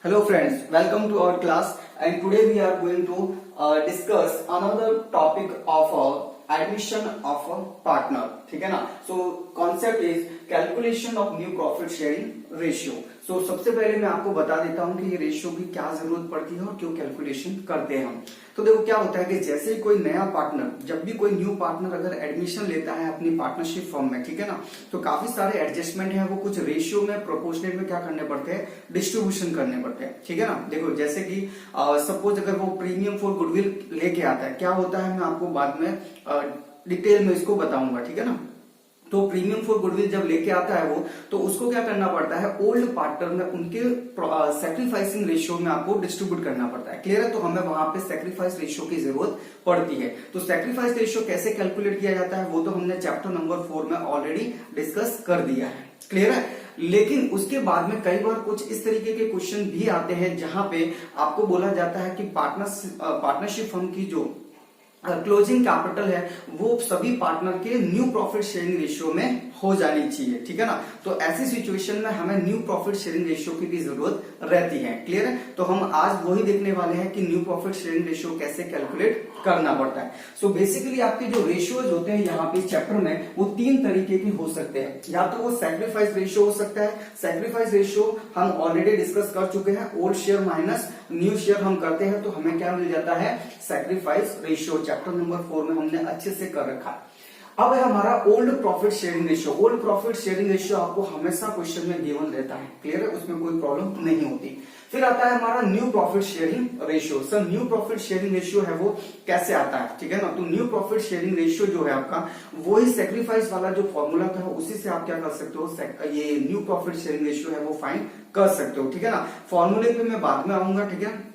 Hello friends, welcome to our class and today we are going to discuss another topic of admission of a partner. ठीक है ना? So concept is calculation of new profit sharing ratio. So सबसे पहले मैं आपको बता देता हूं कि ये रेशियो की क्या जरूरत पड़ती है और क्यों कैलकुलेशन करते हैं हम। तो देखो क्या होता है कि जैसे ही कोई नया पार्टनर, जब भी कोई न्यू पार्टनर अगर एडमिशन लेता है अपनी पार्टनरशिप फर्म में, ठीक है ना, तो काफी सारे एडजस्टमेंट है वो कुछ रेशियो में प्रोपोर्शनेट में क्या करने पड़ते हैं, डिस्ट्रीब्यूशन करने पड़ते हैं। ठीक है ना, देखो जैसे कि सपोज अगर वो प्रीमियम फॉर गुडविल लेके आता है, क्या होता है मैं आपको बाद में डिटेल में इसको बताऊंगा। ठीक है ना, तो प्रीमियम फॉर गुडविल जब लेके आता है वो, तो उसको क्या करना पड़ता है, ओल्ड पार्टनर में उनके सैक्रिफाइसिंग रेशियो में आपको डिस्ट्रीब्यूट करना पड़ता है। क्लियर है? तो हमें वहां पे सैक्रिफाइस रेशियो की जरूरत पड़ती है। तो सैक्रिफाइस रेशियो कैसे कैलकुलेट किया जाता है वो तो हमने चैप्टर नंबर 4 में ऑलरेडी डिस्कस कर दिया है। क्लियर है? लेकिन उसके बाद में कई बार कुछ इस तरीके के क्वेश्चन भी आते हैं जहां पे आपको बोला जाता है कि पार्टनरशिप फर्म की जो क्लोजिंग कैपिटल है वो सभी पार्टनर के न्यू प्रॉफिट शेयरिंग रेशियो में हो जानी चाहिए। ठीक है ना, तो ऐसी सिचुएशन में हमें न्यू प्रॉफिट शेयरिंग रेशियो की भी जरूरत रहती है। क्लियर है? तो हम आज वही देखने वाले हैं कि न्यू प्रॉफिट शेयरिंग रेशियो कैसे कैलकुलेट करना पड़ता है। सो बेसिकली आपके जो रेशियोज होते हैं यहाँ पे चैप्टर में वो तीन तरीके के हो सकते हैं। या तो वो सैक्रिफाइस रेशियो हो सकता है। सैक्रिफाइस रेशियो हम ऑलरेडी डिस्कस कर चुके हैं, old share minus new share हम करते हैं तो हमें क्या मिल जाता है, सैक्रिफाइस रेशियो। चैप्टर नंबर 4 में हमने अच्छे से कर रखा है। अब है हमारा old profit sharing ratio. Old profit sharing ratio आपको हमेशा क्वेश्चन में गिवन रहता है। क्लियर है? उसमें कोई प्रॉब्लम नहीं होती। फिर आता है हमारा new profit sharing ratio. Sir new profit sharing ratio है वो कैसे आता है? ठीक है ना, तो न्यू प्रॉफिट शेयरिंग रेशियो जो है आपका, वही सैक्रिफाइस वाला जो फॉर्मूला था उसी से आप क्या कर सकते हो, ये न्यू प्रॉफिट शेयरिंग रेशियो है वो फाइंड कर सकते हो। ठीक है ना, फॉर्मूले पे मैं बाद में आऊंगा। ठीक है,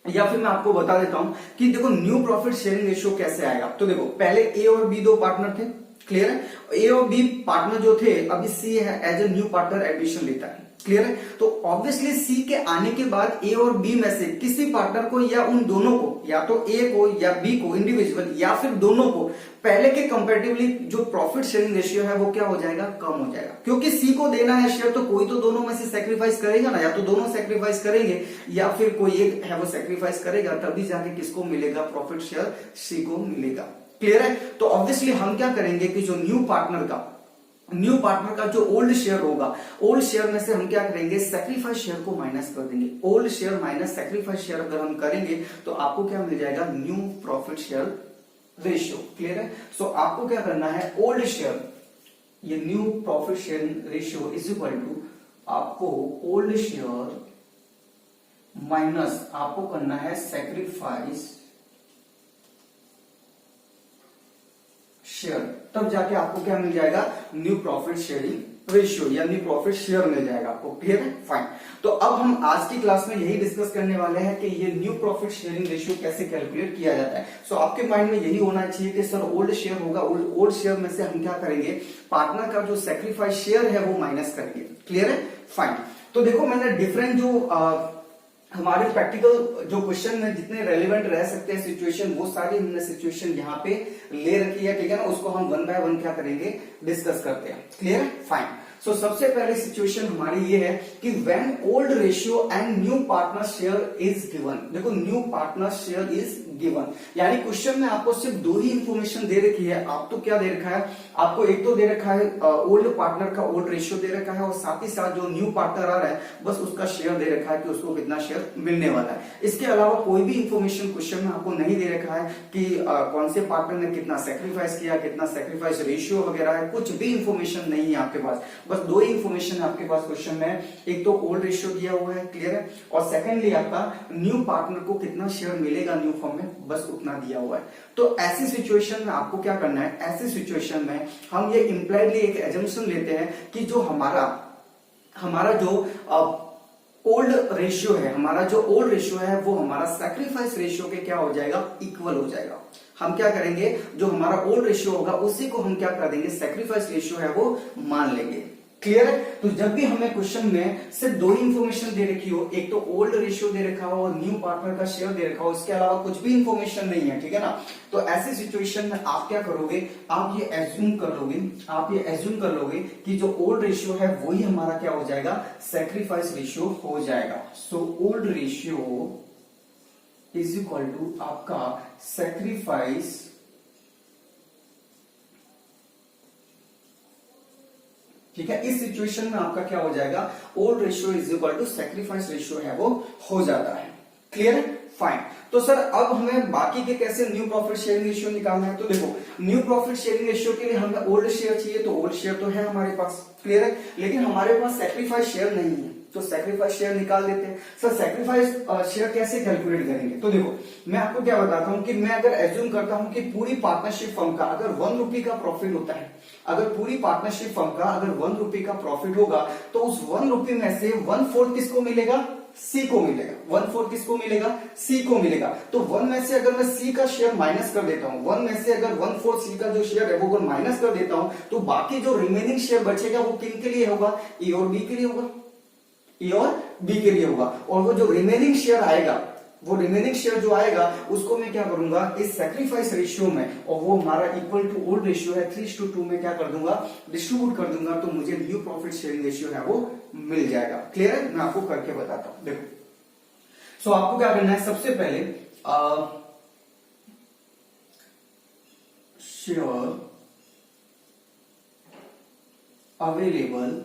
या फिर मैं आपको बता देता हूं कि देखो न्यू प्रॉफिट शेयरिंग रेशियो कैसे आएगा। तो देखो पहले ए और बी दो पार्टनर थे। क्लियर है? ए और बी पार्टनर जो थे, अभी सी है as a new partner admission लेता है। क्लियर है? तो ऑब्वियसली सी के आने के बाद ए और बी में से किसी पार्टनर को या उन दोनों को, या तो ए को या बी को इंडिविजुअल या फिर दोनों को, पहले के कंपैरेटिवली जो प्रॉफिट शेयरिंग रेशियो है वो क्या हो जाएगा, कम हो जाएगा। क्योंकि सी को देना है शेयर तो कोई तो दोनों में से सेक्रीफाइस करेगा ना, या तो दोनों सेक्रीफाइस करेंगे या फिर कोई एक है वो सेक्रीफाइस करेगा, तभी जाके किसको मिलेगा, प्रॉफिट शेयर सी को मिलेगा। क्लियर है? तो ऑब्वियसली हम क्या करेंगे कि जो न्यू पार्टनर का जो ओल्ड शेयर होगा, ओल्ड शेयर में से हम क्या करेंगे, सैक्रिफाइस शेयर को माइनस कर देंगे। Old share minus sacrifice share अगर हम करेंगे तो आपको क्या मिल जाएगा, new profit share ratio. Clear है? सो आपको क्या करना है, ओल्ड शेयर, ये new profit sharing ratio is equal to आपको ओल्ड शेयर माइनस आपको करना है सैक्रिफाइस शेयर, तब जाके आपको क्या मिल जाएगा, न्यू प्रॉफिट शेयरिंग रेशियो या न्यू प्रॉफिट शेयर मिल जाएगा आपको। क्लियर है? फाइन। तो अब हम आज की क्लास में यही डिस्कस करने वाले हैं कि ये न्यू प्रॉफिट शेयरिंग रेशियो कैसे कैलकुलेट किया जाता है। सो आपके माइंड में यही होना चाहिए कि सर ओल्ड शेयर होगा, ओल्ड शेयर में से हम क्या करेंगे, पार्टनर का जो सैक्रिफाइस शेयर है वो माइनस करेंगे। क्लियर है? फाइन। तो देखो मैंने डिफरेंट जो हमारे प्रैक्टिकल जो क्वेश्चन में जितने रेलिवेंट रह सकते हैं सिचुएशन, वो सारी हमने सिचुएशन यहाँ पे ले रखी है। ठीक है ना, उसको हम वन बाय वन क्या करेंगे, डिस्कस करते हैं। क्लियर है? फाइन। सो सबसे पहले सिचुएशन हमारी ये है कि when old ratio and new partner share is given. देखो new partner share is given, यानी क्वेश्चन में आपको सिर्फ दो ही इंफॉर्मेशन दे रखी है। आप तो क्या दे रखा है, आपको एक तो दे रखा है ओल्ड पार्टनर का ओल्ड रेशियो दे रखा है, और साथ ही साथ जो न्यू पार्टनर आ रहा है बस उसका शेयर दे रखा है कि उसको कितना शेयर मिलने वाला है। इसके अलावा कोई भी इंफॉर्मेशन क्वेश्चन में आपको नहीं दे रखा है कि कौन से पार्टनर ने कितना सेक्रीफाइस किया, कितना सेक्रीफाइस रेशियो वगैरह है, कुछ भी इंफॉर्मेशन नहीं है आपके पास। बस दो ही इंफॉर्मेशन आपके पास क्वेश्चन में, एक तो ओल्ड रेशियो दिया हुआ है। क्लियर है? और सेकेंडली आपका न्यू पार्टनर को कितना शेयर मिलेगा न्यू फॉर्म में, बस उतना दिया हुआ है। तो ऐसी सिचुएशन में आपको क्या करना है, ऐसी सिचुएशन में हम ये इंप्लाइडली एक एजम्पशन लेते हैं कि जो हमारा जो ओल्ड रेशियो है, हमारा जो ओल्ड रेशियो है वो हमारा सैक्रिफाइस रेशियो के क्या हो जाएगा, इक्वल हो जाएगा। हम क्या करेंगे, जो हमारा ओल्ड रेशियो होगा उसी को हम क्या कर देंगे, सैक्रिफाइस रेशियो है वो मान लेंगे। क्लियर है। तो जब भी हमें क्वेश्चन में सिर्फ दो ही इंफॉर्मेशन दे रखी हो, एक तो ओल्ड रेशियो दे रखा हो और न्यू पार्टनर का शेयर दे रखा हो, इसके अलावा कुछ भी इंफॉर्मेशन नहीं है, ठीक है ना, तो ऐसी सिचुएशन में आप क्या करोगे, आप ये एज्यूम कर लोगे कि जो ओल्ड रेशियो है वही हमारा क्या हो जाएगा, सैक्रिफाइस रेशियो हो जाएगा। So old ratio is equal to आपका सैक्रिफाइस ठीक है। इस सिचुएशन में आपका क्या हो जाएगा, old ratio is equal to sacrifice ratio है वो हो जाता है। क्लियर है, फाइन। तो सर अब हमें बाकी के कैसे न्यू प्रॉफिट शेयरिंग रेशियो निकालना है, तो देखो न्यू प्रॉफिट शेयरिंग रेशियो के लिए हमें ओल्ड शेयर चाहिए, तो ओल्ड शेयर तो है हमारे पास, क्लियर है, लेकिन हमारे पास सैक्रिफाइस शेयर नहीं है, तो सैक्रिफाइस शेयर निकाल देते हैं। सर सैक्रिफाइस शेयर कैसे कैलकुलेट करेंगे, तो देखो मैं आपको क्या बताता हूं कि मैं अगर एज्यूम करता हूं कि पूरी पार्टनरशिप फर्म का अगर 1 रुपए का प्रॉफिट होता है, अगर पूरी पार्टनरशिप फर्म का अगर 1 रुपए का प्रॉफिट होगा, तो उस 1 रुपए में से 1/4 किसको मिलेगा, सी को मिलेगा। 1/4 किसको मिलेगा, सी को मिलेगा। तो 1 में से अगर मैं सी का शेयर माइनस कर देता हूं, 1 में से अगर 1/4 सी का जो शेयर है वो अगर माइनस कर देता हूं, तो बाकी जो रिमेनिंग शेयर बचेगा वो किन के लिए होगा, ए और बी के लिए होगा, ए और बी के लिए होगा। और वो जो रिमेनिंग शेयर आएगा, वो रिमेनिंग शेयर जो आएगा उसको मैं क्या करूंगा, इस सैक्रिफाइस रेशियो में, और वो हमारा इक्वल टू ओल्ड रेशियो है 3:2 में क्या कर दूंगा, डिस्ट्रीब्यूट कर दूंगा, तो मुझे न्यू प्रॉफिट शेयरिंग रेशियो है वो मिल जाएगा। क्लियर है, मैं आपको करके बताता हूं। देखो सो आपको क्या करना है, सबसे पहले share available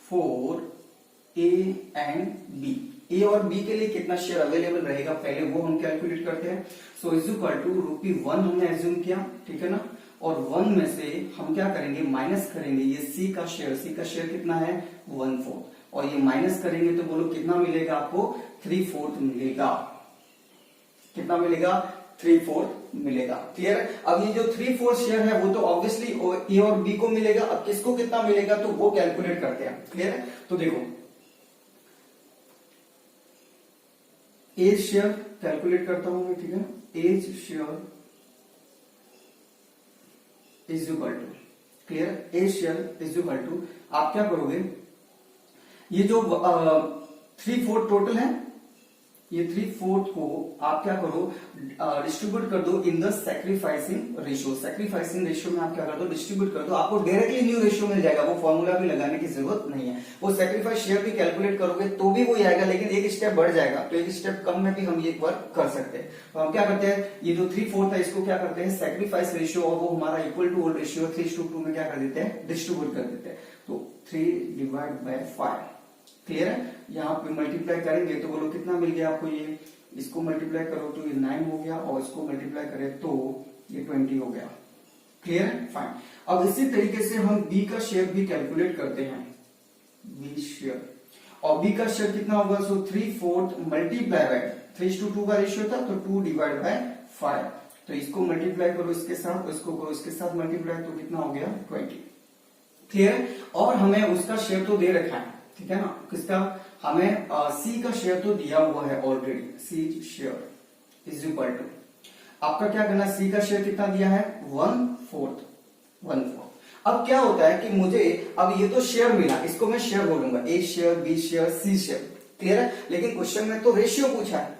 for A and B, A और बी के लिए कितना शेयर अवेलेबल रहेगा पहले वो हम कैलकुलेट करते हैं। सो इज इक्वल टू ₹1 हमने एज्यूम किया, ठीक है ना, और 1 में से हम क्या करेंगे, माइनस करेंगे ये सी का शेयर कितना है 1/4, और ये माइनस करेंगे तो बोलो कितना मिलेगा आपको, 3/4 मिलेगा। कितना मिलेगा, 3/4 मिलेगा। क्लियर है। अब ये जो 3/4 शेयर है वो तो ऑब्वियसली ए और बी को मिलेगा, अब किसको कितना मिलेगा तो वो कैलकुलेट करते हैं। क्लियर है, तो देखो एज शेयर कैलकुलेट करता हूं मैं, ठीक है, A's share is equal to, clear, A's share is equal to, आप क्या करोगे, ये जो 3/4 टोटल है, ये 3/4 को आप क्या करो, डिस्ट्रीब्यूट कर दो in the sacrificing ratio. Sacrificing ratio में आप क्या कर दो, डिस्ट्रीब्यूट कर दो, आपको डायरेक्टली न्यू रेशियो मिल जाएगा, वो फॉर्मूला भी लगाने की जरूरत नहीं है। वो सैक्रिफाइस शेयर भी कैलकुलेट करोगे तो भी वो आएगा, लेकिन एक स्टेप बढ़ जाएगा, तो एक स्टेप कम में भी हम ये वर्क कर सकते हैं। तो हम क्या करते हैं, ये जो 3/4 है इसको क्या करते हैं, सैक्रिफाइस रेशियो, और वो हमारा इक्वल टू ओल्ड रेशियो 3:2 में क्या कर देते हैं, डिस्ट्रीब्यूट कर देते हैं, तो 3/5। क्लियर है, यहाँ पे मल्टीप्लाई करेंगे तो बोलो कितना मिल गया आपको, ये इसको मल्टीप्लाई करो तो ये 9 हो गया, और इसको मल्टीप्लाई करें तो ये 20 हो गया। क्लियर है, फाइन। अब इसी तरीके से हम बी का शेयर भी कैलकुलेट करते हैं, बी शेयर, और बी का शेयर कितना होगा, सो 3/4 मल्टीप्लाई बाय 3:2 का रेशियो था, तो 2/5, तो इसको मल्टीप्लाई करो इसके साथ, इसको करो इसके साथ मल्टीप्लाई, तो कितना हो गया 20। क्लियर, और हमें उसका शेयर तो दे रखा है, ठीक है ना, किसका, हमें सी का शेयर तो दिया हुआ है already, C share is equal to, आपका क्या करना, सी का शेयर कितना दिया है 1/4। अब क्या होता है कि मुझे, अब ये तो शेयर मिला, इसको मैं शेयर बोलूंगा, ए share, B share, C share. Clear है, लेकिन क्वेश्चन में तो रेशियो पूछा है,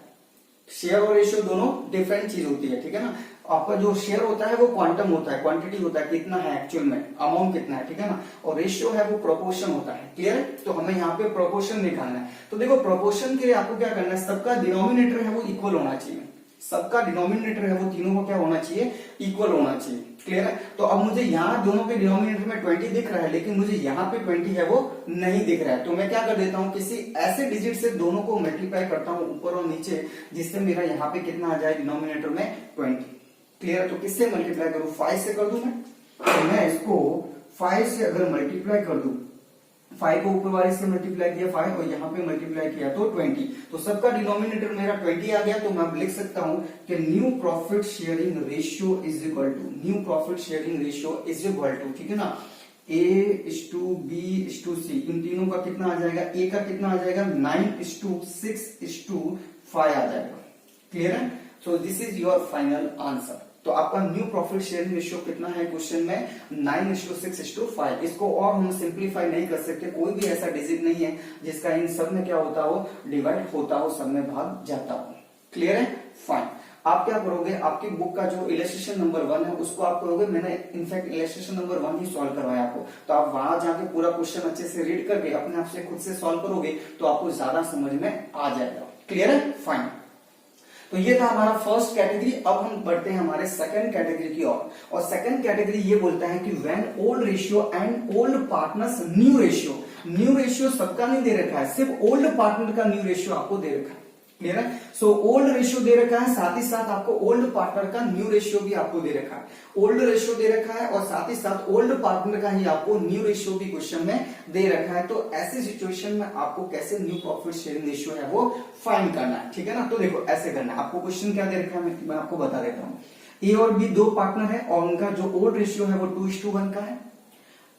शेयर और रेशियो दोनों डिफरेंट चीज होती है, ठीक है ना। आपका जो शेयर होता है वो क्वांटम होता है, क्वांटिटी होता है, कितना है एक्चुअल में, अमाउंट कितना है, ठीक है ना, और रेशियो है वो प्रोपोर्शन होता है। क्लियर है, तो हमें यहाँ पे प्रोपोर्शन निकालना है। तो देखो प्रोपोर्शन के लिए आपको क्या करना है, सबका डिनोमिनेटर है वो इक्वल होना चाहिए, सबका डिनोमिनेटर है वो तीनों को क्या होना चाहिए, इक्वल होना चाहिए। क्लियर है, तो अब मुझे यहाँ दोनों के डिनोमिनेटर में 20 दिख रहा है, लेकिन मुझे यहाँ पे 20 है वो नहीं दिख रहा है, तो मैं क्या कर देता हूँ, किसी ऐसे डिजिट से दोनों को मल्टीप्लाई करता हूँ ऊपर और नीचे, जिससे मेरा यहाँ पे कितना आ जाए, डिनोमिनेटर में 20। क्लियर है, तो किससे मल्टीप्लाई करूं, 5 से कर दूं मैं, तो मैं इसको 5 से अगर मल्टीप्लाई कर दूं, 5 को ऊपर वाले से मल्टीप्लाई किया 5, और यहाँ पे मल्टीप्लाई किया तो 20, तो सबका डिनोमिनेटर मेरा 20 आ गया। तो मैं लिख सकता हूं कि new profit sharing ratio is equal to, new profit sharing ratio is equal to, ठीक है ना, A:B:C, इन तीनों का कितना आ जाएगा, ए का कितना आ जाएगा 9:6:5 आ जाएगा। क्लियर है, so this is your final answer. तो आपका न्यू प्रॉफिट शेयरिंग रेशियो कितना है क्वेश्चन में 9:6:5। इसको और हम सिंप्लीफाई नहीं कर सकते, कोई भी ऐसा डिजिट नहीं है जिसका इन सब में क्या होता हो, डिवाइड होता हो, सब में भाग जाता हो। क्लियर है, फाइन। आप क्या करोगे, आपकी बुक का जो इलस्ट्रेशन नंबर 1 है उसको आप करोगे, मैंने इनफैक्ट इलस्ट्रेशन नंबर 1 ही सॉल्व करवाया आपको, तो आप वहां जाके पूरा क्वेश्चन अच्छे से रीड करके अपने आप से खुद से सॉल्व करोगे तो आपको ज्यादा समझ में आ जाएगा। क्लियर है, फाइन। तो ये था हमारा फर्स्ट कैटेगरी। अब हम बढ़ते हैं हमारे सेकंड कैटेगरी की ओर, और सेकंड कैटेगरी ये बोलता है कि when old ratio and old partners new ratio. New ratio सबका नहीं दे रखा है, सिर्फ ओल्ड पार्टनर का न्यू रेशियो आपको दे रखा है। क्लियर है, सो ओल्ड रेशियो दे रखा है, साथ ही साथ आपको ओल्ड पार्टनर का न्यू रेशियो भी आपको दे रखा है। ओल्ड रेशियो दे रखा है और साथ ही साथ ओल्ड पार्टनर का ही आपको न्यू रेशियो भी क्वेश्चन में दे रखा है। तो ऐसी सिचुएशन में आपको कैसे न्यू प्रॉफिट शेयरिंग रेशियो है वो फाइंड करना है। ठीक है ना, तो देखो ऐसे करना है। आपको क्वेश्चन क्या दे रखा है मैं आपको बता देता हूँ। ए और बी दो पार्टनर है और उनका जो ओल्ड रेशियो है वो 2:1 का है।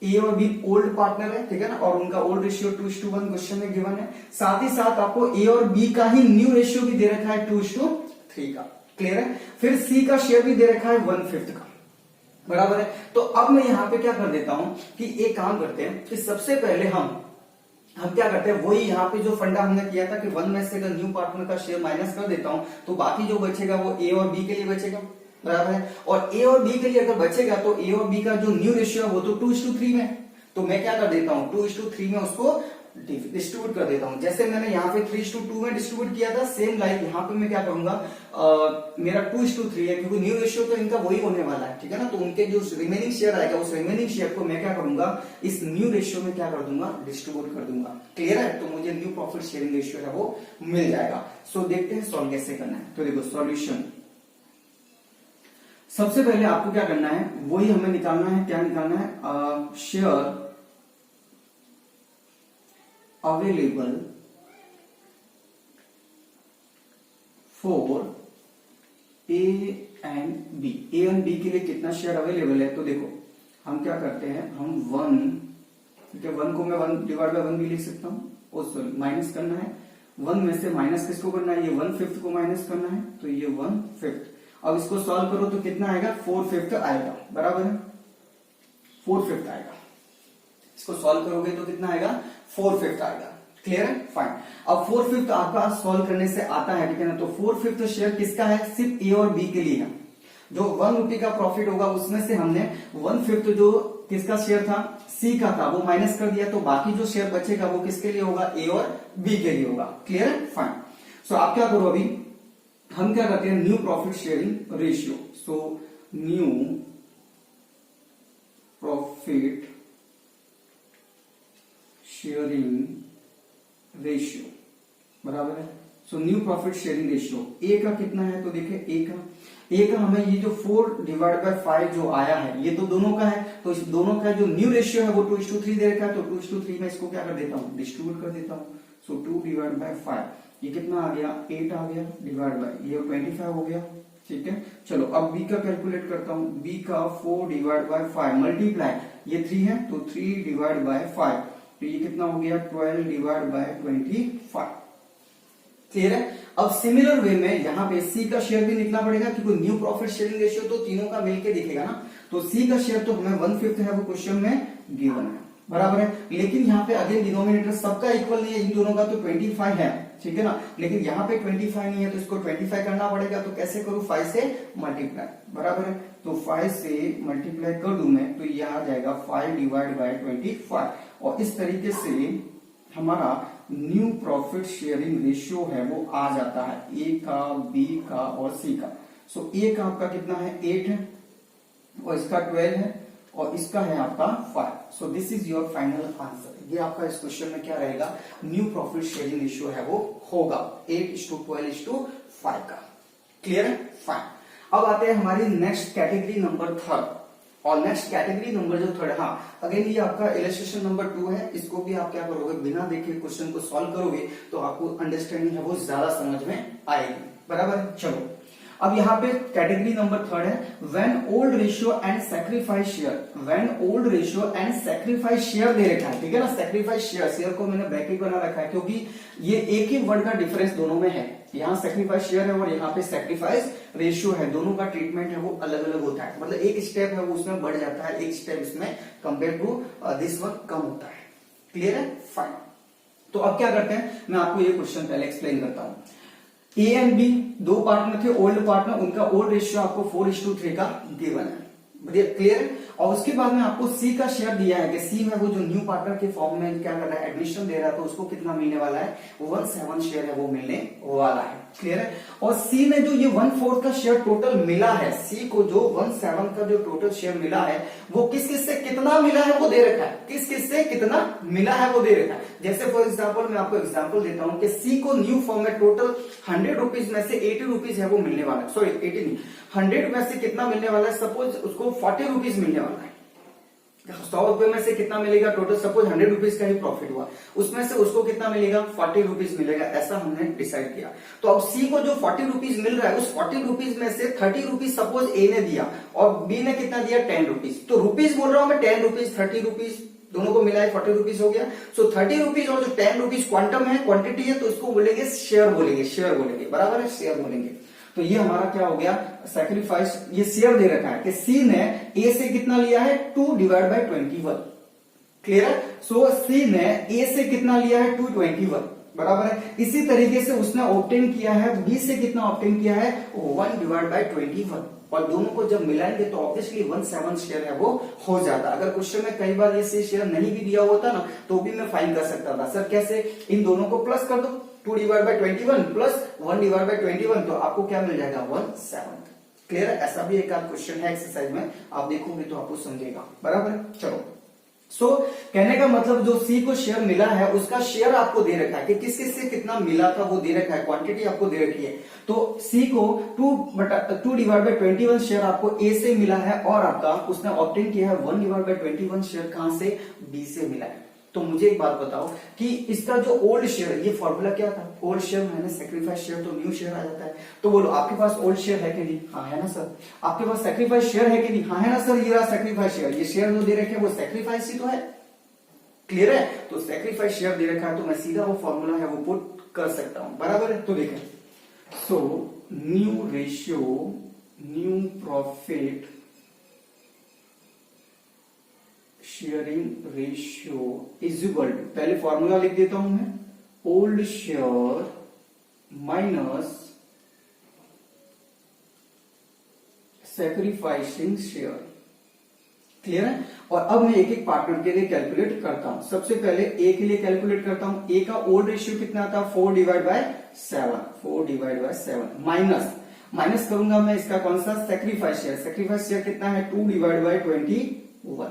ए और बी ओल्ड पार्टनर है, ठीक है ना, और उनका ओल्ड रेशियो 2:1 क्वेश्चन में गिवन है। साथ ही साथ आपको ए और बी का ही न्यू रेशियो भी दे रखा है 2:3 का। क्लियर है, फिर सी का शेयर भी दे रखा है 1/5 का, बराबर है। तो अब मैं यहां पे क्या कर देता हूं कि एक काम करते हैं कि सबसे पहले हम क्या करते हैं, वही यहाँ पे जो फंडा हमने किया था कि 1 में से अगर न्यू पार्टनर का शेयर माइनस कर देता हूं तो बाकी जो बचेगा वो ए और बी के लिए बचेगा, बराबर है। और ए और बी के लिए अगर बचेगा तो ए और बी का जो न्यू रेशियो है वो तो 2:3 में, तो मैं क्या कर देता हूं 2:3 में उसको डिस्ट्रीब्यूट कर देता हूं। जैसे मैंने यहाँ पे 3:2 में डिस्ट्रीब्यूट किया था, सेम लाइक यहाँ पे मैं क्या करूंगा, मेरा 2:3 है क्योंकि न्यू रेशियो तो इनका वही होने वाला है, ठीक है ना। तो उनके जो रिमेनिंग शेयर आएगा उस रिमेनिंग शेयर को मैं क्या करूंगा, इस न्यू रेशियो में क्या कर दूंगा, डिस्ट्रीब्यूट कर दूंगा। क्लियर है, तो मुझे न्यू प्रॉफिट शेयरिंग रेशियो है वो मिल जाएगा। सो देखते हैं सॉल्व कैसे करना है। तो देखो सॉल्यूशन, सबसे पहले आपको क्या करना है, वही हमें निकालना है। क्या निकालना है, share available for A and B. A and B के लिए कितना शेयर अवेलेबल है, तो देखो हम क्या करते हैं, हम 1, ठीक है, 1 को मैं 1/1 भी लिख सकता हूं, ओ सॉरी माइनस करना है। 1 में से माइनस किसको करना है, ये 1/5 को माइनस करना है, तो ये 1/5। अब इसको सॉल्व करो तो कितना आएगा, 4/5 आएगा, बराबर है, 4/5 आएगा। इसको सॉल्व करोगे तो कितना आएगा, 4/5 आएगा। क्लियर है, फाइन। अब 4/5 आपका सॉल्व करने से आता है, ठीक है ना। तो 4/5 शेयर किसका है, सिर्फ ए और बी के लिए है। जो 1 रुपए का प्रॉफिट होगा उसमें से हमने 1/5 जो किसका शेयर था, सी का था, वो माइनस कर दिया, तो बाकी जो शेयर बचेगा वो किसके लिए होगा, ए और बी के लिए होगा। क्लियर है, फाइन। सो आप क्या करो, अभी हम क्या करते हैं, new profit sharing ratio. So new profit sharing ratio, बराबर है। So new profit sharing ratio A का कितना है, तो देखिए ए का हमें ये जो 4/5 जो आया है ये तो दोनों का है, तो इस दोनों का जो न्यू रेशियो है वो 2:3 दे रखा है, तो 2:3 में इसको क्या कर देता हूं, डिस्ट्रीब्यूट कर देता हूं। सो 2/5 ये कितना आ गया, 8 आ गया, डिवाइड बाय ये 25 हो गया, ठीक है। चलो अब बी का कैलकुलेट करता हूं, बी का 4/5 मल्टीप्लाई ये 3 है तो 3/5, तो ये कितना हो गया, 12/25। क्लियर है। अब सिमिलर वे में यहाँ पे सी का शेयर भी निकलना पड़ेगा क्योंकि न्यू प्रॉफिट शेयरिंग रेशियो तो तीनों का मिलके दिखेगा ना। तो सी का शेयर तो हमें 1/5 है, वो क्वेश्चन में गिवन है, बराबर है। लेकिन यहाँ पे अगेन डिनोमिनेटर सबका इक्वल नहीं है, इन दोनों का तो 25 है, ठीक है ना। लेकिन यहाँ पे 25 नहीं है तो इसको 25 करना पड़ेगा, तो कैसे करूं, 5 से मल्टीप्लाई, बराबर है। तो 5 से मल्टीप्लाई कर दूं मैं तो यह आ जाएगा 5/25, और इस तरीके से हमारा न्यू प्रॉफिट शेयरिंग रेशियो है वो आ जाता है, ए का, बी का और सी का। सो ए का आपका कितना है, 8 है, और इसका 12 है, और इसका है आपका 5। So this is your final answer. ये आपका इस क्वेश्चन में क्या रहेगा, न्यू प्रॉफिट शेयरिंग रेशियो है वो होगा 8:12:5 का। क्लियर है, फाइन। अब आते हैं हमारी नेक्स्ट कैटेगरी नंबर 3, और नेक्स्ट कैटेगरी नंबर जो 3, हाँ अगेन ये आपका इलस्ट्रेशन नंबर 2 है। इसको भी आप क्या करोगे, बिना देखे क्वेश्चन को सॉल्व करोगे तो आपको अंडरस्टैंडिंग है वो ज्यादा समझ में आएगी, बराबर। चलो अब यहाँ पे कैटेगरी नंबर 3 है when old ratio and sacrifice share, when old ratio and sacrifice share दे रखा है, ठीक है ना। सैक्रिफाइस शेयर को मैंने ब्रैकेट बना रखा है क्योंकि ये एक ही वर्ड का डिफरेंस दोनों में है। यहाँ सैक्रिफाइस शेयर है और यहाँ पे सैक्रिफाइस रेशियो है, दोनों का ट्रीटमेंट है वो अलग अलग होता है। मतलब एक स्टेप है वो उसमें बढ़ जाता है, एक स्टेप इसमें कंपेयर टू दिस वन कम होता है। क्लियर है, फाइन। तो अब क्या करते हैं, मैं आपको ये क्वेश्चन पहले एक्सप्लेन करता हूं। ए एंड बी दो पार्टनर थे, ओल्ड पार्टनर, उनका ओल्ड रेशियो आपको 4:3 का गिवन है, क्लियर है। और उसके बाद में आपको सी का शेयर दिया है कि सी में वो जो न्यू पार्टनर के फॉर्म में क्या कर रहा है, एडमिशन दे रहा है, तो उसको कितना मिलने वाला है, 1/7 शेयर है वो मिलने वाला है। क्लियर है। और सी ने जो ये 1/4 का शेयर टोटल मिला है, सी को जो 1/7 का जो टोटल शेयर मिला है वो किस किस से कितना मिला है वो दे रखा है, किस किस से कितना मिला है वो दे रखा है। जैसे फॉर एग्जाम्पल मैं आपको एग्जाम्पल देता हूं कि सी को न्यू फॉर्म में टोटल 100 रुपीज में से 80 रुपीज है वो मिलने वाला है, सॉरी 80 नहीं, 100 में से कितना मिलने वाला है, सपोज उसको 40 रुपीज मिलने वाला है। 100 रुपए में से कितना मिलेगा टोटल, सपोज 100 रुपीज का ही प्रॉफिट हुआ, उसमें से उसको कितना मिलेगा, 40 रुपीज मिलेगा, ऐसा हमने डिसाइड किया। तो अब सी को जो 40 रुपीज मिल रहा है, उस 40 रुपीज में से 30 रुपीज सपोज ए ने दिया और बी ने कितना दिया, 10 रुपीज। तो रुपीज बोल रहा हूं मैं, 10 रुपीज 30 रुपीज दोनों को मिला है 40 रुपीज हो गया। सो 30 रुपीज और जो 10 रुपीज क्वांटम है, क्वांटिटी है, तो इसको बोलेंगे शेयर बोलेंगे, शेयर बोलेंगे, बराबर है, शेयर बोलेंगे। तो ये हमारा क्या हो गया, सैक्रिफाइस, ये शेयर दे रखा है कि सी ने ए से कितना लिया है, 2/21। क्लियर है। सो सी ने ए से कितना लिया है, 221, बराबर है। इसी तरीके से उसने ऑब्टेन किया है, बी से कितना ऑब्टेन किया है, 1/21। और दोनों को जब मिलाएंगे तो ऑब्वियसली 1/7 शेयर है वो हो जाता। अगर क्वेश्चन में कई बार ये शेयर नहीं भी दिया होता ना, तो भी मैं फाइन कर सकता था, सर कैसे, इन दोनों को प्लस कर दो, 2/21 प्लस 1/21, तो आपको क्या मिल जाएगा, 1/7। क्लियर है। ऐसा भी एक आध क्वेश्चन है एक्सरसाइज में, आप देखोगे तो आपको समझेगा, बराबर है। चलो, सो कहने का मतलब जो सी को शेयर मिला है उसका शेयर आपको दे रखा है कि किस किस से कितना मिला था वो दे रखा है, क्वांटिटी आपको दे रखी है। तो सी को 2/21 शेयर आपको ए से मिला है और आपका उसने ऑब्टेन किया है 1/21 शेयर कहां से, बी से मिला है। तो मुझे एक बात बताओ कि इसका जो ओल्ड शेयर, ये फॉर्मूला क्या था, old share minus sacrifice share, तो न्यू शेयर आ जाता है। तो बोलो आपके पास ओल्ड शेयर है कि नहीं, हाँ है ना सर। आपके पास सैक्रिफाइस शेयर है कि नहीं, हाँ है ना सर। ये रहा सैक्रिफाइस शेयर, ये शेयर जो दे रखे वो सैक्रिफाइस ही तो है। क्लियर है। तो सैक्रिफाइस शेयर दे रखा है तो मैं सीधा वो फॉर्मूला है वो पुट कर सकता हूं, बराबर है। तो देखें, so new ratio, new profit sharing ratio is equal to, पहले फॉर्मूला लिख देता हूं मैं, old share minus sacrificing share. Clear है। और अब मैं एक एक पार्टनर के लिए कैलकुलेट करता हूं। सबसे पहले ए के लिए कैलकुलेट करता हूं। ए का ओल्ड रेशियो कितना था, 4/7, 4/7 माइनस करूंगा मैं इसका कौन सा, सैक्रिफाइस शेयर। सैक्रिफाइस शेयर कितना है, 2/21।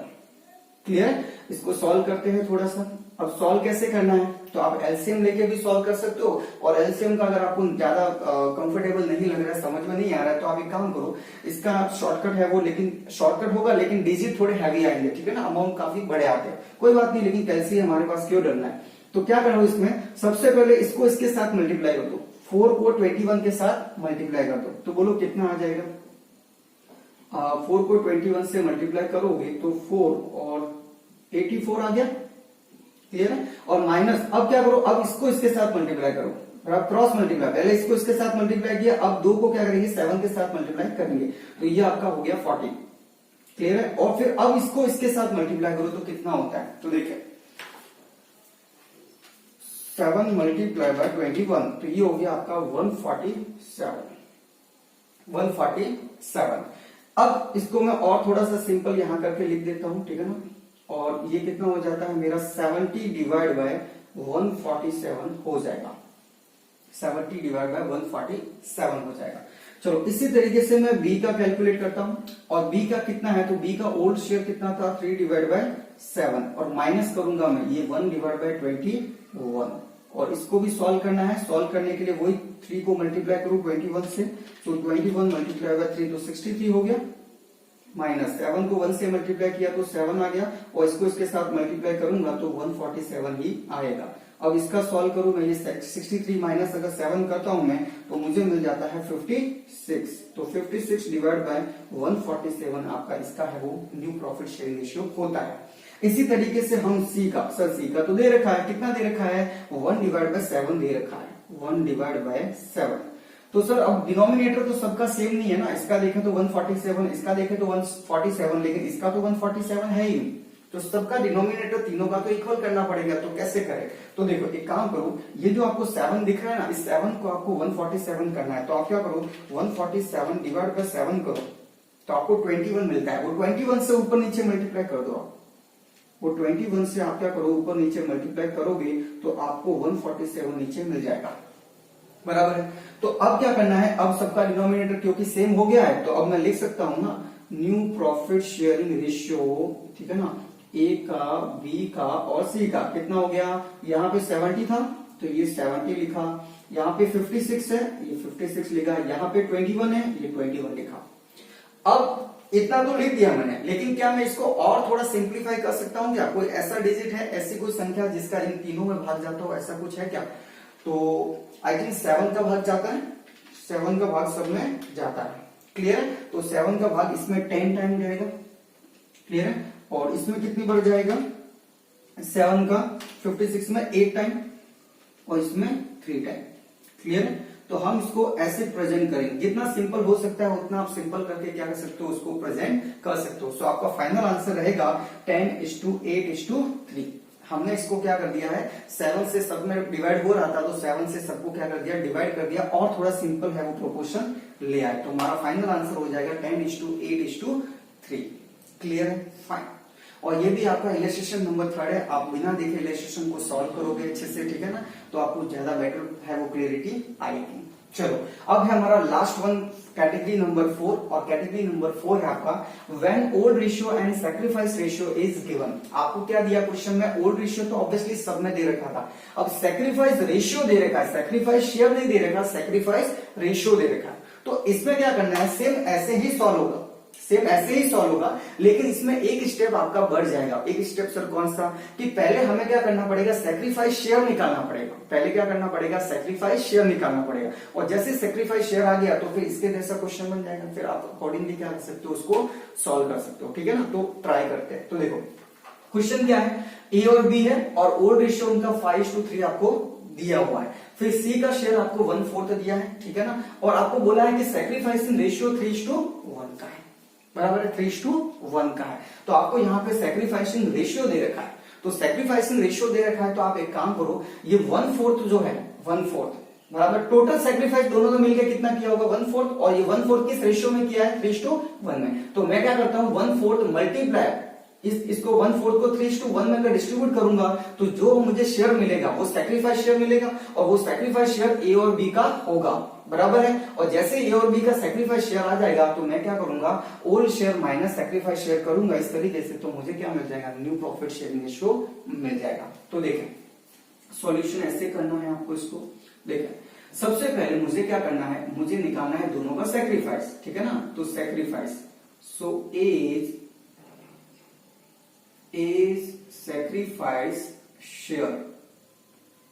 क्लियर। इसको सॉल्व करते हैं थोड़ा सा। अब सॉल्व कैसे करना है, तो आप एलसीएम लेके भी सॉल्व कर सकते हो, और एलसीएम का अगर आपको ज्यादा कंफर्टेबल नहीं लग रहा है, समझ में नहीं आ रहा है, तो आप एक काम करो, इसका शॉर्टकट है वो, लेकिन शॉर्टकट होगा लेकिन डिजिट थोड़े हैवी आएंगे, ठीक है ना, अमाउंट काफी बड़े आते हैं, कोई बात नहीं, लेकिन कैलसी हमारे पास क्यों डरना है। तो क्या करो इसमें, सबसे पहले इसको इसके साथ मल्टीप्लाई कर दो, 4 को 21 के साथ मल्टीप्लाई कर दो, तो बोलो कितना आ जाएगा। 4 को 21 से मल्टीप्लाई करोगे तो 4 और 84 आ गया। क्लियर है। और माइनस, अब क्या करो, अब इसको इसके साथ मल्टीप्लाई करो, क्रॉस मल्टीप्लाई, पहले इसको इसके साथ मल्टीप्लाई किया, अब 2 को क्या करेंगे, 7 के साथ मल्टीप्लाई करेंगे, तो ये आपका हो गया 40। क्लियर है। और फिर अब इसको इसके साथ मल्टीप्लाई करो तो कितना होता है, तो देखिए 7 × 21, तो ये हो गया आपका 147। अब इसको मैं और थोड़ा सा सिंपल यहां करके लिख देता हूं, ठीक है ना, और ये कितना हो जाता है मेरा 70/147 हो जाएगा, 70/147 हो जाएगा। चलो इसी तरीके से मैं बी का कैलकुलेट करता हूं, और बी का कितना है, तो बी का ओल्ड शेयर कितना था, 3/7, और माइनस करूंगा मैं ये 1/21, और इसको भी सॉल्व करना है। सॉल्व करने के लिए वही 3 को मल्टीप्लाई करूं 21 से, तो 21 × 3 तो 63 हो गया, माइनस 7 को 1 से मल्टीप्लाई किया तो 7 आ गया, और इसको इसके साथ मल्टीप्लाई करूंगा तो 147 ही आएगा। अब इसका सॉल्व करूं मैं, ये 63 माइनस अगर 7 करता हूं मैं, तो मुझे मिल जाता है 56। तो 56 डिवाइड बाय 147 आपका इसका है वो न्यू प्रॉफिट शेयरिंग रेशियो होता है। इसी तरीके से हम सी का, सर सी का तो दे रखा है, कितना दे रखा है, 1 डिवाइड बाय 7 दे रखा है, 1 डिवाइड बाय 7। तो सर अब डिनोमिनेटर तो सबका सेम नहीं है ना, इसका देखें तो 147, इसका देखें तो 147, लेकिन इसका तो 147 है ही, तो सबका डिनोमिनेटर तीनों का तो इक्वल करना पड़ेगा। तो कैसे करें, तो देखो एक काम करो, ये जो आपको 7 दिख रहा है ना, इस 7 को आपको 147 करना है, तो आप क्या करो 147 डिवाइड बाय 7 करो, तो आपको 21 मिलता है। वो 21 से ऊपर नीचे मल्टीप्लाई कर दो आप, वो 21 से आप क्या करो ऊपर नीचे मल्टीप्लाई करोगे तो आपको 147 नीचे मिल जाएगा, बराबर है। तो अब क्या करना है, अब सबका डिनोमिनेटर क्योंकि सेम हो गया है, तो अब मैं लिख सकता हूं ना न्यू प्रॉफिट शेयरिंग रेशियो, ठीक है ना, ए का, बी का और सी का कितना हो गया, यहाँ पे 70 था तो ये 70 लिखा, यहाँ पे 56 है ये 56 लिखा, यहाँ पे 21 है ये 21 लिखा। अब इतना तो लिख दिया मैंने, लेकिन क्या मैं इसको और थोड़ा सिंप्लीफाई कर सकता हूँ क्या, कोई ऐसा डिजिट है, ऐसी कोई संख्या जिसका इन तीनों में भाग जाता हो, ऐसा कुछ है क्या, तो आई थिंक 7 का भाग जाता है, 7 का भाग सब में जाता है, क्लियर है। तो 7 का भाग इसमें 10 टाइम जाएगा, क्लियर है, और इसमें कितनी बार जाएगा 7 का 56 में 8 टाइम और इसमें 3 टाइम, क्लियर है। तो हम इसको ऐसे प्रेजेंट करेंगे, जितना सिंपल हो सकता है उतना आप सिंपल करके क्या कर सकते हो, उसको प्रेजेंट कर सकते हो। सो आपका फाइनल आंसर रहेगा 10:8:3। हमने इसको क्या कर दिया है, 7 से सब में डिवाइड हो रहा था तो 7 से सबको क्या कर दिया, डिवाइड कर दिया, और थोड़ा सिंपल है वो प्रोपोर्शन ले आए, तो हमारा फाइनल आंसर हो जाएगा 10:8:3। क्लियर है, फाइन। और ये भी आपका इलस्ट्रेशन नंबर 3 है, आप बिना देखे इलस्ट्रेशन को सॉल्व करोगे अच्छे से, ठीक है ना, तो आपको ज्यादा बेटर है वो क्लियरिटी आएगी। चलो अब है हमारा लास्ट वन, कैटेगरी नंबर 4, और कैटेगरी नंबर 4 है आपका when old ratio and sacrifice ratio is given. आपको क्या दिया क्वेश्चन में, ओल्ड रेशियो तो ऑब्वियसली सब में दे रखा था, अब सैक्रिफाइस रेशियो दे रखा है, सैक्रिफाइस शेयर नहीं दे रखा, सैक्रिफाइस रेशियो दे रखा है। तो इसमें क्या करना है, सेम ऐसे ही सॉल्व होगा, सेम ऐसे ही सॉल्व होगा, लेकिन इसमें एक स्टेप आपका बढ़ जाएगा। एक स्टेप सर कौन सा, कि पहले हमें क्या करना पड़ेगा, सैक्रिफाइस शेयर निकालना पड़ेगा, पहले क्या करना पड़ेगा, सैक्रिफाइस शेयर निकालना पड़ेगा, और जैसे सैक्रिफाइस शेयर आ गया तो फिर इसके जैसा क्वेश्चन बन जाएगा, फिर आप अकॉर्डिंगली क्या कर सकते हो, उसको सॉल्व कर सकते हो, ठीक है ना। तो ट्राई करते हैं। तो देखो क्वेश्चन क्या है, ए और बी है और ओल्ड रेशियो उनका 5:3 आपको दिया हुआ है, फिर सी का शेयर आपको 1/4 दिया है, ठीक है ना, और आपको बोला है कि सैक्रिफाइसिंग रेशियो 3:1 का है, बराबर है, 3:1 का है। तो आपको यहाँ पे सैक्रिफाइसिंग रेशियो दे रखा है, तो सैक्रिफाइसिंग रेशियो दे रखा है, तो आप एक काम करो, ये 1/4 जो है 1/4 बराबर टोटल सैक्रिफाइस दोनों में मिलकर कितना किया होगा 1/4, और ये 1/4 किस रेशियो में किया है 3:1 में। तो मैं क्या करता हूं 1/4 मल्टीप्लाई इसको 1/4 को 3:1 में डिस्ट्रीब्यूट करूंगा, तो जो मुझे शेयर मिलेगा वो सैक्रिफाइस शेयर मिलेगा, और वो सैक्रिफाइस शेयर ए और बी का होगा, बराबर है। और जैसे ए और बी का सैक्रिफाइस शेयर आ जाएगा तो मैं क्या करूंगा, old share minus sacrifice share करूंगा इस तरीके से, तो मुझे क्या मिल जाएगा, न्यू प्रॉफिट शेयरिंग रेशियो मिल जाएगा। तो देखें सॉल्यूशन ऐसे करना है आपको, इसको देखें सबसे पहले मुझे क्या करना है, मुझे निकालना है दोनों का सैक्रिफाइस, ठीक है ना। तो sacrifice, so A's sacrifice share,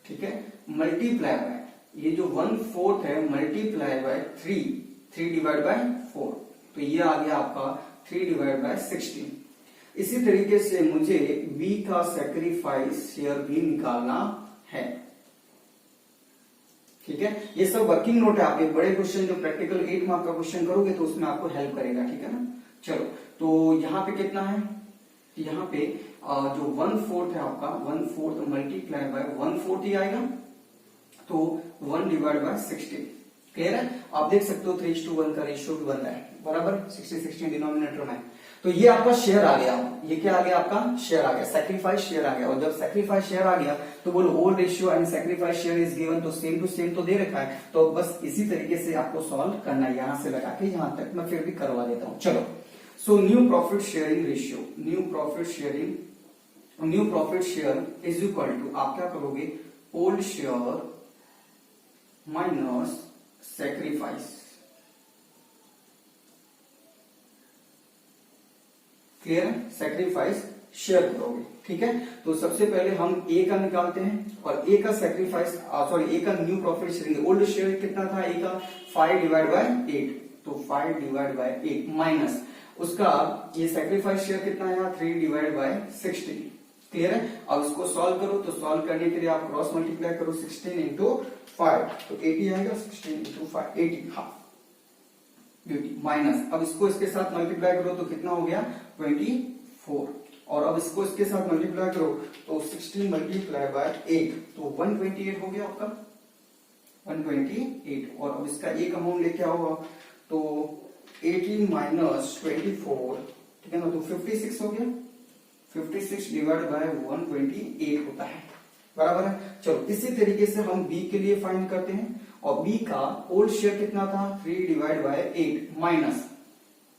ठीक है, मल्टीप्लाई बाय ये जो 1/4 है मल्टीप्लाई बाय 3 डिवाइड बाय 4, तो ये आ गया आपका 3 डिवाइड बाय 16। इसी तरीके से मुझे बी का सैक्रिफाइस शेयर भी निकालना है, ठीक है। ये सब वर्किंग नोट है, आप एक बड़े क्वेश्चन जो प्रैक्टिकल 8 मार्क का क्वेश्चन करोगे तो उसमें आपको हेल्प करेगा, ठीक है ना। चलो तो यहाँ पे कितना है, यहाँ पे जो 1/4 है आपका 1/4 मल्टीप्लाई बाय 1/4 ही आएगा, तो 1 डिवाइड बाय 16, क्लियर है। आप देख सकते हो 3:1 का रेशियो भी बन रहा है, बराबर 60 डिनोमिनेटर में। तो ये आपका शेयर आ गया, ये क्या आ गया आपका शेयर आ गया, सैक्रिफाइस शेयर आ गया। और जब सैक्रिफाइस शेयर आ गया तो बोलो old ratio and sacrifice share is given, तो सेम टू सेम तो दे रखा है, तो बस इसी तरीके से आपको सॉल्व करना है, यहां से लगा के यहां तक मैं फिर भी करवा देता हूं। चलो so new profit sharing ratio, new profit share is equal to, आप क्या करोगे, old share minus sacrifice, clear है, सैक्रिफाइस शेयर करोगे, ठीक है। तो सबसे पहले हम ए का निकालते हैं और ए का सेक्रीफाइस ए का new profit sharing old share कितना था ए का 5 डिवाइड बाय 8, तो 5 डिवाइड बाय 8 माइनस उसका ये सेक्रीफाइस शेयर कितना है 3 डिवाइड बाय 16। क्लियर है। अब इसको सॉल्व करो, तो सॉल्व करने के लिए आप क्रॉस मल्टीप्लाई करो 16 इंटू 5 तो 80 आएगा, 16 इंटू 5 80, हाँ ब्यूटी माइनस। अब इसको इसके साथ मल्टीप्लाई करो तो कितना हो गया 24, और अब इसको इसके साथ मल्टीप्लाई करो तो 16 मल्टीप्लाई बाय 8 तो 128 हो गया आपका 128। और अब इसका एक अमाउंट लेके आओ तो 18 माइनस 24, ठीक है ना, तो 56 हो गया, 56 डिवाइड बाय 128 होता है, बराबर है। चलो इसी तरीके से हम बी के लिए फाइंड करते हैं, और बी का ओल्ड शेयर कितना था 3 डिवाइड बाय 8 माइनस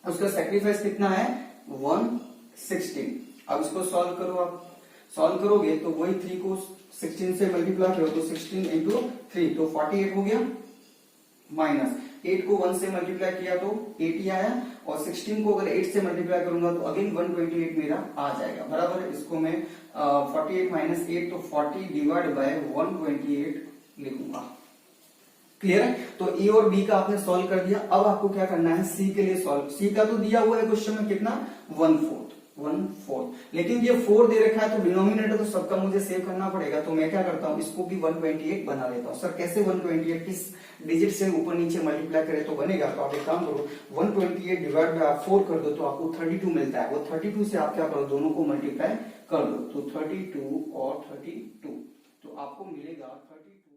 उसका सेक्रीफाइस कितना है 116। अब इसको सॉल्व करो, आप सॉल्व करोगे तो वही 3 को 16 से मल्टीप्लाई करो तो 16 इंटू 3 तो 48 हो गया, माइनस 8 को 1 से मल्टीप्लाई किया तो 80 आया, और 16 को अगर 8 से मल्टीप्लाई करूंगा तो अगेन 128 मेरा आ जाएगा, बराबर है। इसको मैं 48 माइनस 8 तो 40 डिवाइड बाय 128 लिखूंगा। क्लियर है। तो ए और बी का आपने सॉल्व कर दिया। अब आपको क्या करना है सी के लिए सॉल्व। सी का तो दिया हुआ है क्वेश्चन में कितना 1/4, लेकिन ये 4 दे रखा है तो डिनोमिनेटर तो सबका मुझे सेव करना पड़ेगा, तो मैं क्या करता हूं इसको भी 128 बना लेता हूं। सर कैसे 128, किस डिजिट से ऊपर नीचे मल्टीप्लाई करे तो बनेगा, तो आप एक काम करो 128 डिवाइड बाय आप 4 कर दो तो आपको 32 मिलता है, वो 32 से आप क्या करो दोनों को मल्टीप्लाई कर दो, तो 32 और 32 तो आपको मिलेगा 32।